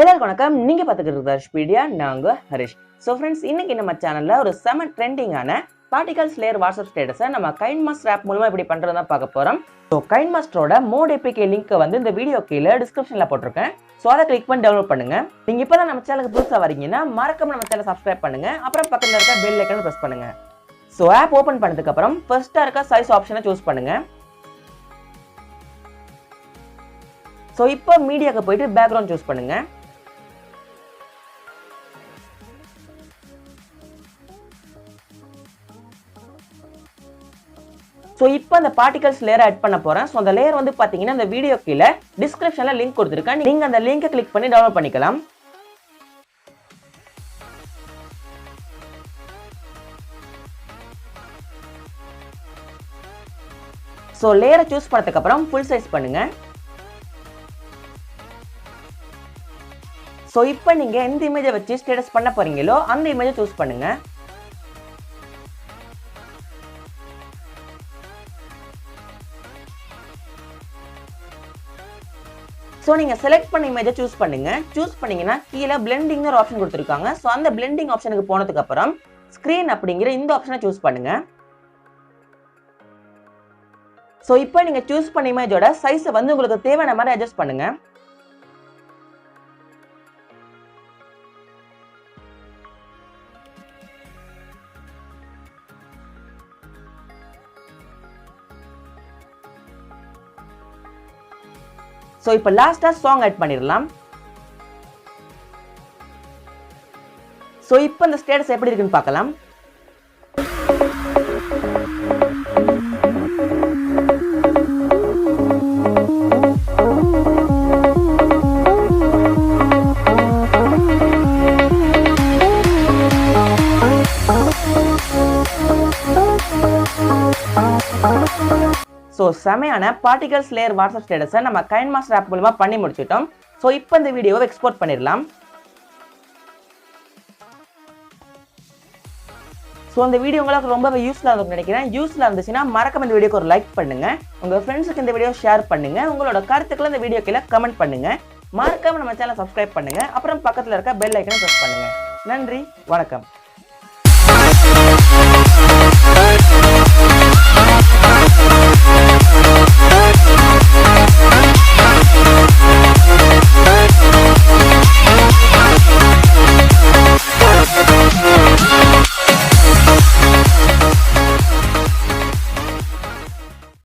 எல்லாருக்கும் வணக்கம். நீங்க பாத்துக்கிட்டு ஹர்ஷ்பீடியா, நாங்க ஹரிஷ். ஸோ ஃப்ரெண்ட்ஸ், இன்னைக்கு நம்ம சேனல்ல ஒரு செம ட்ரெண்டிங்கான பார்ட்டிகல்ஸ் லேயர் வாட்ஸ்அப் ஸ்டேட்டஸை நம்ம கைன்மாஸ்டர் ஆப் மூலமா இப்படி பண்றதா பார்க்க போறோம். ஸோ கைன்மாஸ்டரோட மோட் ஏபிகே லிங்க் வந்து இந்த வீடியோ கீழே டிஸ்கிரிப்ஷன்ல போட்டிருக்கேன். ஸோ அதை கிளிக் பண்ணி டவுன்லோட் பண்ணுங்க. நீங்க இப்பதான் நம்ம சேனலுக்கு புதுசா வரீங்கன்னா மறக்காம நம்ம சேனலை சப்ஸ்கிரைப் பண்ணுங்க. அப்புறம் பக்கத்துல இருக்க பெல் ஐக்கானை பிரஸ் பண்ணுங்க. ஸோ ஆப் ஓபன் பண்ணதுக்கு அப்புறம் ஃபர்ஸ்டா இருக்க சைஸ் ஆப்ஷனை சூஸ் பண்ணுங்க. ஸோ இப்போ மீடியாக்கு போயிட்டு பேக்ரவுண்ட் சூஸ் பண்ணுங்க. ஸோ இப்போ அந்த பார்ட்டிகல்ஸ் லேயர் ஆட் பண்ண போறேன். ஸோ அந்த லேயர் வந்து பாத்தீங்கன்னா இந்த வீடியோ கீழே டிஸ்கிரிப்ஷன்ல லிங்க் கொடுத்துருக்கேன். நீங்க அந்த லிங்கை கிளிக் பண்ணி டவுன்லோட் பண்ணிக்கலாம். ஸோ லேயரை சூஸ் பண்ணதுக்கு அப்புறம் ஃபுல் சைஸ் பண்ணுங்க. ஸோ இப்போ நீங்க எந்த இமேஜை வச்சு ஸ்டேட்டஸ் பண்ண போறீங்களோ அந்த இமேஜை சூஸ் பண்ணுங்க. ஸோ நீங்கள் செலக்ட் பண்ண இமேஜை சூஸ் பண்ணுங்க. சூஸ் பண்ணீங்கன்னா கீழே பிளெண்டிங் ஒரு ஆப்ஷன் கொடுத்துருக்காங்க. ஸோ அந்த பிளெண்டிங் ஆப்ஷனுக்கு போனதுக்கு அப்புறம் ஸ்க்ரீன் அப்படிங்கிற இந்த ஆப்ஷனை சூஸ் பண்ணுங்க. ஸோ இப்போ நீங்கள் சூஸ் பண்ண இமேஜோட சைஸை வந்து உங்களுக்கு தேவையான மாதிரி அட்ஜஸ்ட் பண்ணுங்க. ஸோ இப்போ லாஸ்டா சாங் ஆட் பண்ணிடலாம். ஸோ இப்போ இந்த ஸ்டேட்டஸ் எப்படி இருக்குன்னு பார்க்கலாம். ஸோ செமையான பார்ட்டிகல்ஸ் லேயர் வாட்ஸ்அப் ஸ்டேட்டஸை நம்ம கைன்மாஸ்டர் ஆப் மூலமா பண்ணி முடிச்சிட்டோம். ஸோ இப்போ இந்த வீடியோவை எக்ஸ்போர்ட் பண்ணிடலாம். ஸோ இந்த வீடியோ உங்களுக்கு ரொம்ப யூஸ்ஃபுல்லாக இருக்கும்னு நினைக்கிறேன். யூஸ்ஃபுல்லாக இருந்துச்சுன்னா மறக்காம இந்த வீடியோக்கு ஒரு லைக் பண்ணுங்க. உங்க ஃப்ரெண்ட்ஸுக்கு இந்த வீடியோ ஷேர் பண்ணுங்க. உங்களோட கருத்துக்களை இந்த வீடியோ கீழே கமெண்ட் பண்ணுங்க. மறக்காம நம்ம சேனலை சப்ஸ்கிரைப் பண்ணுங்க. அப்புறம் பக்கத்தில் இருக்க பெல் ஐக்கனை பிரஸ் பண்ணுங்க. நன்றி, வணக்கம்.